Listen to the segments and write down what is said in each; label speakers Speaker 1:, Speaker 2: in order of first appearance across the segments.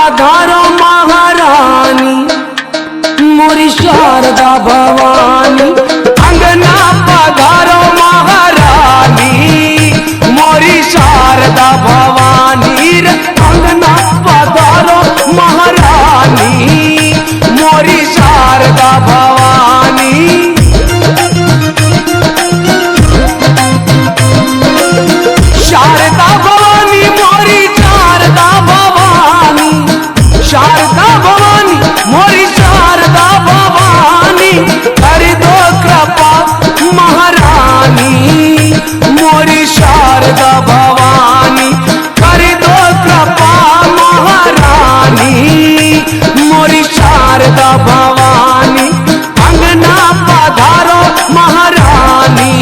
Speaker 1: पधारो महारानी मोरी शारदा भवानी। अंगना पधारो महारानी मोरी शारदा भवानी रे। अंगना पधारो महारानी मोरी शारदा भवानी। शारदा भवानी मोरी शारदा भवानी। शारदा भवानी मोरी शारदा भवानी। कर दो कृपा महारानी मोरी शारदा भवानी। कर दो कृपा महारानी मोरी शारदा भवानी। अंगना पधारो महारानी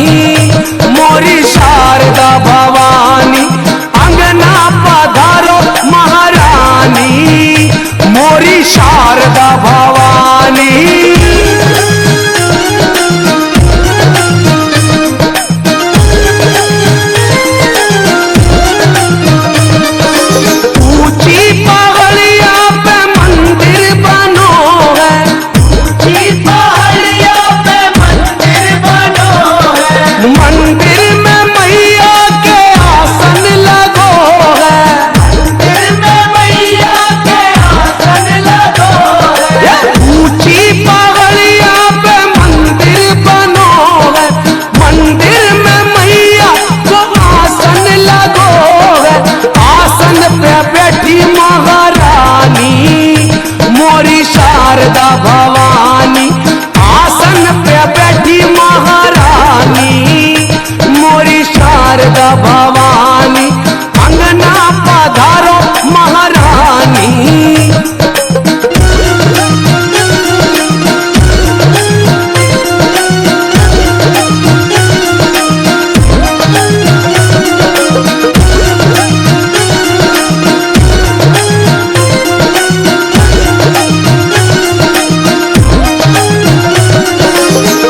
Speaker 1: मोरी शारदा भवानी। अंगना पधारो महारानी मोरी शारदा भवानी। ऊंची पहाड़िया पे मंदिर बनो है। ऊंची पहाड़िया पे मंदिर बनो है। मंदिर में मैया के आसन लगो है। मंदिर में मैया के आसन लगो है। ऊंची पहाड़िया पे मंदिर बनो है। मंदिर में मैया को आसन लगो है। आसन पे बैठी महारानी मोरी शारदा भवानी। आसन पे बैठी महारानी मोरी शारदा भवानी। अंगना पधारो महारानी।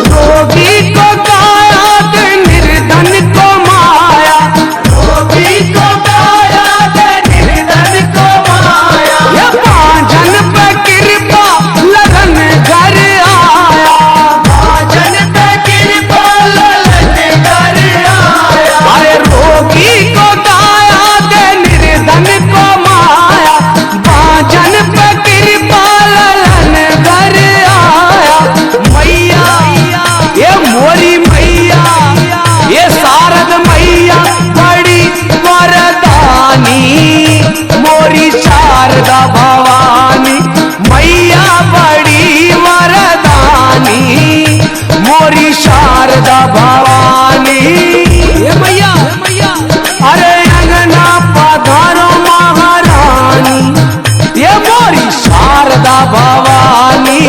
Speaker 1: रोगी को काया दे निर्धन को माया। रोगी को काया दे निर्धन को माया। ये बांझन पे कृपा लगन घर आया। बांझन पे कृपा लगन घर आया। अरे रोगी को काया दे निर्धन को माया। बांझन पे कृपा लगन घर आया। मैया ये मोरी मैया ये शारद मैया बड़ी वरदानी मोरी शारदा भवानी। मैया बड़ी वरदानी मोरी शारदा भवानी। ये मैया अरे अंगना पधारो महारानी ये मोरी शारदा भवानी।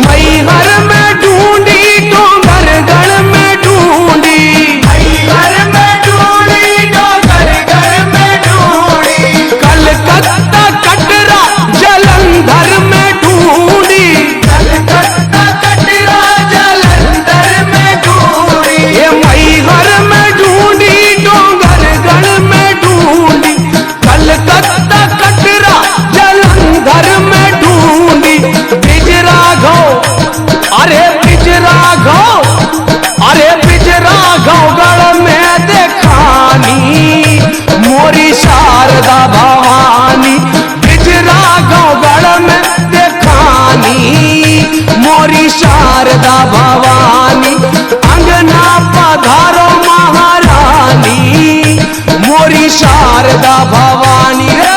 Speaker 1: मैहर में ढूंढी डोंगरगढ़ में ढूंढी। मैहर में ढूंढी डोंगरगढ़ में ढूंढी। कलकत्ता कटरा जलंधर में ढूंढी। कलकत्ता कटरा जलंधर में ढूंढी। ये मैहर में ढूंढी डोंगरगढ़ में ढूंढी। कलकत्ता कटरा जलंधर में ढूंढी। बिजरा घो अरे बिजरा घो अरे बिजरा घोगढ़ में देखानी मोरी शारदा भवानी। बिजरा घोगढ़ में देखानी मोरी शारदा भवानी। अंगना पधारो महारानी मोरी शारदा भवानी रे।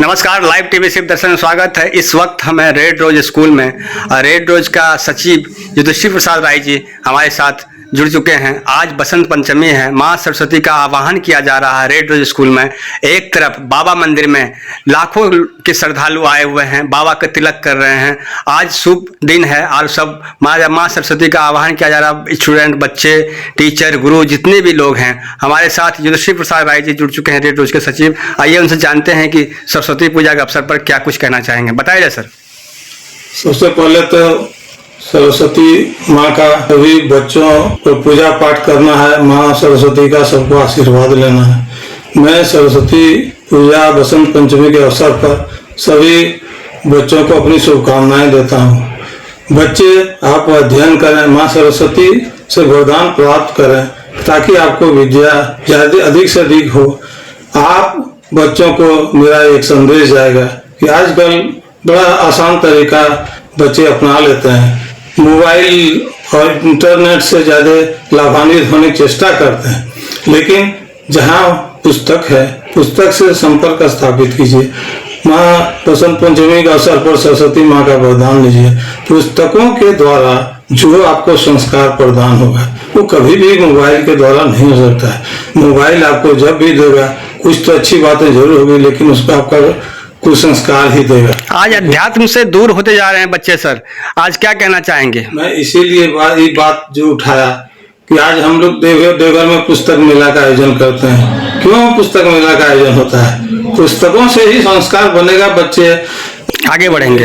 Speaker 2: नमस्कार, लाइव टीवी शिव दर्शन में स्वागत है। इस वक्त हमें रेड रोज स्कूल में रेड रोज का सचिव युधिष्ठिर प्रसाद राय जी हमारे साथ जुड़ चुके हैं। आज बसंत पंचमी है, माँ सरस्वती का आवाहन किया जा रहा है रेड रोज स्कूल में। एक तरफ बाबा मंदिर में लाखों के श्रद्धालु आए हुए हैं, बाबा का तिलक कर रहे हैं। आज शुभ दिन है और सब माँ सरस्वती का आवाहन किया जा रहा है। स्टूडेंट, बच्चे, टीचर, गुरु, जितने भी लोग हैं हमारे साथ युद्धश्री प्रसाद भाई जी जुड़ चुके हैं, रेड रोज के सचिव। आइए उनसे जानते हैं कि सरस्वती पूजा के अवसर पर क्या कुछ कहना चाहेंगे, बताइए सर।
Speaker 3: सबसे पहले तो सरस्वती माँ का सभी बच्चों को पूजा पाठ करना है, माँ सरस्वती का सबको आशीर्वाद लेना है। मैं सरस्वती पूजा बसंत पंचमी के अवसर पर सभी बच्चों को अपनी शुभकामनाएं देता हूँ। बच्चे आप अध्ययन करें, माँ सरस्वती से वरदान प्राप्त करें ताकि आपको विद्या ज्यादा अधिक से अधिक हो। आप बच्चों को मेरा एक संदेश जाएगा कि आजकल बड़ा आसान तरीका बच्चे अपना लेते हैं, मोबाइल और इंटरनेट से ज्यादा लाभान्वित होने की चेष्टा करते हैं। लेकिन जहाँ पुस्तक है, पुस्तक से संपर्क स्थापित कीजिए। माँ बसंत पंचमी के अवसर पर सरस्वती माँ का वरदान लीजिए। पुस्तकों के द्वारा जो आपको संस्कार प्रदान होगा वो कभी भी मोबाइल के द्वारा नहीं हो सकता है। मोबाइल आपको जब भी देगा कुछ तो अच्छी बातें जरूर होगी, लेकिन उसका आपका कुछ संस्कार ही देगा।
Speaker 2: आज अध्यात्म से दूर होते जा रहे हैं बच्चे सर, आज क्या कहना चाहेंगे?
Speaker 3: मैं इसीलिए ये बात जो उठाया कि आज हम लोग देवघर में पुस्तक मेला का आयोजन करते हैं। क्यों पुस्तक मेला का आयोजन होता है? पुस्तकों से ही संस्कार बनेगा, बच्चे आगे बढ़ेंगे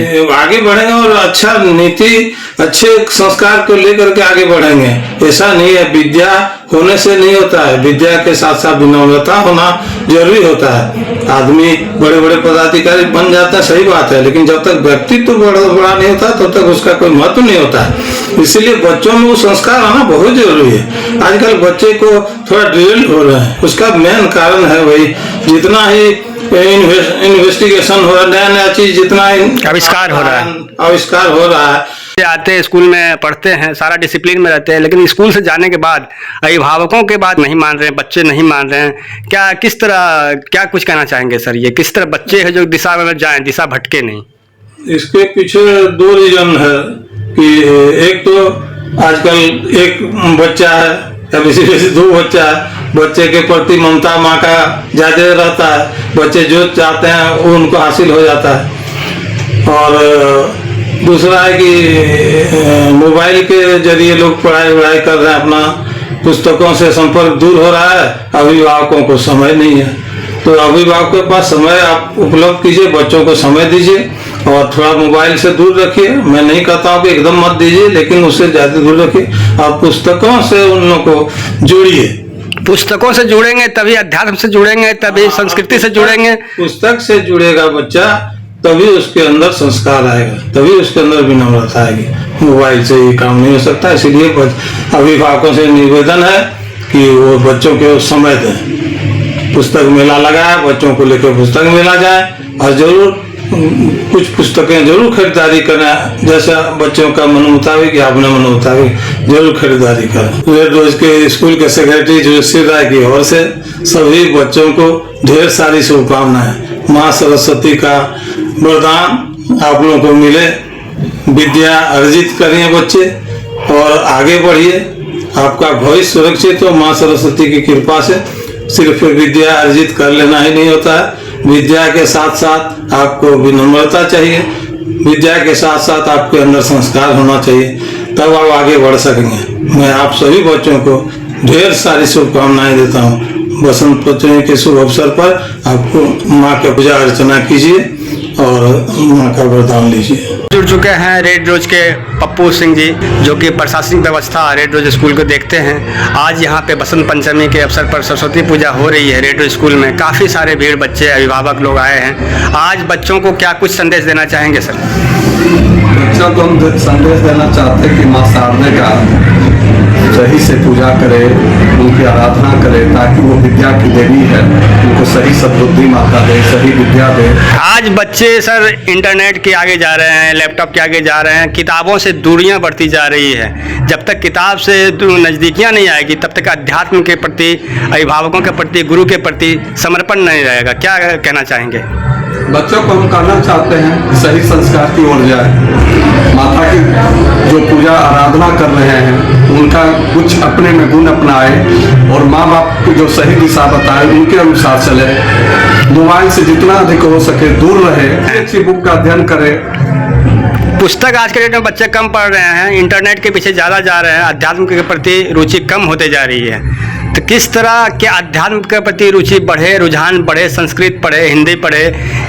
Speaker 3: और अच्छा नीति, अच्छे संस्कार को लेकर के आगे बढ़ेंगे। ऐसा नहीं है विद्या होने से नहीं होता है, विद्या के साथ साथ विनम्रता होना जरूरी होता है। आदमी बड़े बड़े पदाधिकारी बन जाता है, सही बात है, लेकिन जब तक व्यक्तित्व बड़ा नहीं होता तब तक उसका कोई महत्व नहीं होता है। इसीलिए बच्चों में वो संस्कार आना बहुत जरूरी है। आजकल बच्चे को थोड़ा ड्रिल हो रहे हैं, उसका मेन कारण है वही, जितना ही इन्वेस्टिगेशन हो रहा है, नया नया चीज जितना
Speaker 2: आविष्कार
Speaker 3: हो रहा है।
Speaker 2: आते हैं स्कूल में, पढ़ते हैं, सारा डिसिप्लिन में रहते हैं, लेकिन स्कूल से जाने के बाद अभिभावकों के बात नहीं मान रहे हैं, बच्चे नहीं मान रहे हैं। क्या कुछ कहना चाहेंगे सर? ये किस तरह बच्चे हैं जो दिशा में जाएं, दिशा भटके नहीं?
Speaker 3: इसके पीछे दो रीजन है कि एक तो आजकल एक बच्चा है या बेसी दो बच्चा है, बच्चे के प्रति ममता माँ का ज्यादा रहता है, बच्चे जो चाहते हैं वो उनको हासिल हो जाता है। और दूसरा है कि मोबाइल के जरिए लोग पढ़ाई कर रहे हैं, अपना पुस्तकों से संपर्क दूर हो रहा है, अभिभावकों को समय नहीं है। तो अभिभावकों के पास समय आप उपलब्ध कीजिए, बच्चों को समय दीजिए और थोड़ा मोबाइल से दूर रखिए। मैं नहीं कहता हूँ कि एकदम मत दीजिए, लेकिन उससे ज्यादा दूर रखिए। आप पुस्तकों से उन लोगों को जोड़िए।
Speaker 2: पुस्तकों से जुड़ेंगे तभी अध्यात्म से जुड़ेंगे, तभी संस्कृति से जुड़ेंगे।
Speaker 3: पुस्तक से जुड़ेगा बच्चा तभी उसके अंदर संस्कार आएगा, तभी उसके अंदर विनम्रता आएगी। मोबाइल से ये काम नहीं हो सकता। इसीलिए अभिभावकों से निवेदन है कि वो बच्चों को समय दें। पुस्तक मेला लगाए, बच्चों को लेकर पुस्तक मेला जाए और जरूर कुछ पुस्तकें जरूर खरीदारी करें, जैसा बच्चों का मन मुताबिक या अपने मन मुताबिक जरूर खरीदारी करें। रेड रोज के स्कूल के सेक्रेटरी युद्धश्री राय की ओर से सभी बच्चों को ढेर सारी शुभकामनाएं। माँ सरस्वती का वरदान आप लोगों को मिले, विद्या अर्जित करिए बच्चे और आगे बढ़िए। आपका भविष्य सुरक्षित हो माँ सरस्वती की कृपा से। सिर्फ विद्या अर्जित कर लेना ही नहीं होता है, विद्या के साथ साथ आपको विनम्रता चाहिए, विद्या के साथ साथ आपके अंदर संस्कार होना चाहिए, तब आप आगे बढ़ सकेंगे। मैं आप सभी बच्चों को ढेर सारी शुभकामनाएं देता हूँ। बसंत पंचमी के शुभ अवसर पर आपको माँ की पूजा अर्चना कीजिए और माँ का वरदान लीजिए।
Speaker 2: जुड़ चुके हैं रेड रोज के पप्पू सिंह जी, जो कि प्रशासनिक व्यवस्था रेड रोज स्कूल को देखते हैं। आज यहाँ पे बसंत पंचमी के अवसर पर सरस्वती पूजा हो रही है रेड रोज स्कूल में। काफ़ी सारे भीड़, बच्चे, अभिभावक लोग आए हैं। आज बच्चों को क्या कुछ संदेश देना चाहेंगे सर?
Speaker 4: बच्चों को हम संदेश देना चाहते हैं कि माँ शारदे का सही से पूजा करे, उनकी आराधना करे, ताकि वो विद्या की देवी है, उनको सही सद्बुद्धि माता दे, सही विद्या दे।
Speaker 2: आज बच्चे सर इंटरनेट के आगे जा रहे हैं, लैपटॉप के आगे जा रहे हैं, किताबों से दूरियां बढ़ती जा रही है। जब तक किताब से नज़दीकियां नहीं आएगी तब तक अध्यात्म के प्रति, अभिभावकों के प्रति, गुरु के प्रति समर्पण नहीं रहेगा। क्या कहना चाहेंगे?
Speaker 4: बच्चों को हम कहना चाहते हैं कि सही संस्कार की ओर जाए। माता की जो पूजा आराधना कर रहे हैं उनका कुछ अपने में गुण अपनाए और माँ बाप को जो सही दिशा बताए उनके अनुसार चले। मोबाइल से जितना अधिक हो सके दूर रहे, अच्छी बुक का अध्ययन करें।
Speaker 2: पुस्तक आज के डेट में बच्चे कम पढ़ रहे हैं, इंटरनेट के पीछे ज़्यादा जा रहे हैं, अध्यात्म के प्रति रुचि कम होते जा रही है। तो किस तरह के अध्यात्म के प्रति रुचि बढ़े, रुझान बढ़े, संस्कृत पढ़े, हिंदी पढ़े,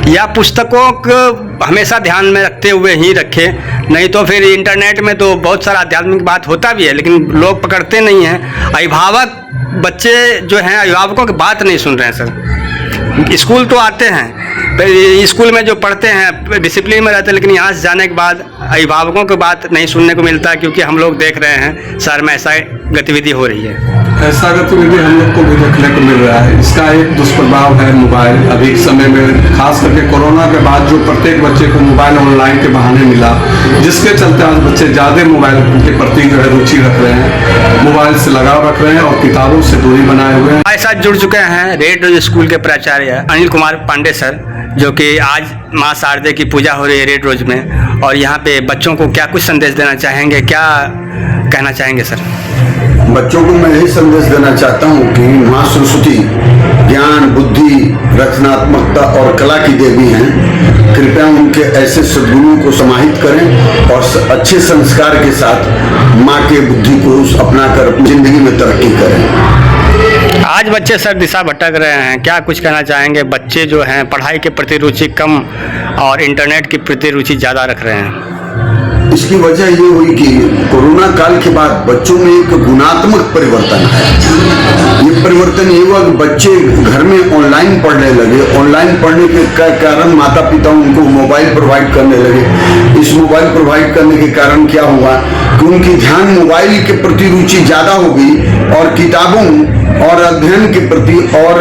Speaker 2: या पुस्तकों को हमेशा ध्यान में रखते हुए ही रखें? नहीं तो फिर इंटरनेट में तो बहुत सारा आध्यात्मिक बात होता भी है लेकिन लोग पकड़ते नहीं हैं। अभिभावक बच्चे जो हैं अभिभावकों की बात नहीं सुन रहे हैं सर। स्कूल तो आते हैं, स्कूल में जो पढ़ते हैं डिसिप्लिन में रहते हैं, लेकिन यहाँ से जाने के बाद अभिभावकों की बात नहीं सुनने को मिलता है, क्योंकि हम लोग देख रहे हैं शहर में ऐसा गतिविधि हो रही है।
Speaker 4: ऐसा गतिविधि हम लोग को भी देखने को मिल रहा है। इसका एक दुष्प्रभाव है मोबाइल। अभी के समय में खास करके कोरोना के बाद जो प्रत्येक बच्चे को मोबाइल ऑनलाइन के बहाने मिला, जिसके चलते आज बच्चे ज़्यादा मोबाइल के प्रति जो है रुचि रख रहे हैं, मोबाइल से लगाव रख रहे हैं और किताबों से दूरी बनाए हुए हैं।
Speaker 2: हमारे साथ जुड़ चुके हैं रेड रोज स्कूल के प्राचार्य अनिल कुमार पांडे सर, जो कि आज माँ शारदे की पूजा हो रही है रेड रोज में, और यहाँ पे बच्चों को क्या कुछ संदेश देना चाहेंगे, क्या कहना चाहेंगे सर?
Speaker 5: बच्चों को मैं यही संदेश देना चाहता हूँ कि माँ सरस्वती ज्ञान, बुद्धि, रचनात्मकता और कला की देवी हैं। कृपया उनके ऐसे सद्गुणों को समाहित करें और अच्छे संस्कार के साथ माँ के बुद्धि को अपनाकर जिंदगी में तरक्की करें।
Speaker 2: आज बच्चे सर दिशा भटक रहे हैं, क्या कुछ कहना चाहेंगे? बच्चे जो हैं पढ़ाई के प्रति रुचि कम और इंटरनेट के प्रति रुचि ज़्यादा रख रहे हैं।
Speaker 5: इसकी वजह ये हुई कि कोरोना काल के बाद बच्चों में एक गुणात्मक परिवर्तन है। ये परिवर्तन ये हुआ कि बच्चे घर में ऑनलाइन पढ़ने लगे। ऑनलाइन पढ़ने के कारण माता पिता उनको मोबाइल प्रोवाइड करने लगे। इस मोबाइल प्रोवाइड करने के कारण क्या हुआ कि उनकी ध्यान मोबाइल के प्रति रुचि ज़्यादा हो गई और किताबों और अध्ययन के प्रति और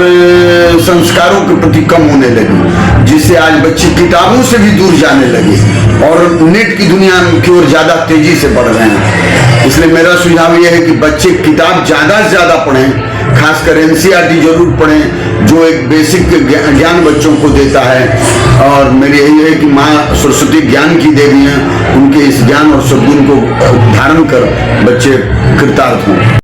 Speaker 5: संस्कारों के प्रति कम होने लगी, जिससे आज बच्चे किताबों से भी दूर जाने लगे और नेट की दुनिया की ओर ज्यादा तेजी से बढ़ रहे हैं। इसलिए मेरा सुझाव यह है कि बच्चे किताब ज्यादा से ज्यादा पढ़ें, खासकर एनसीईआरटी जरूर पढ़ें, जो एक बेसिक ज्ञान बच्चों को देता है। और मेरी यही है कि माँ सरस्वती ज्ञान की देवी हैं, उनके इस ज्ञान और सद्गुण को धारण कर बच्चे कृतार्थ हों।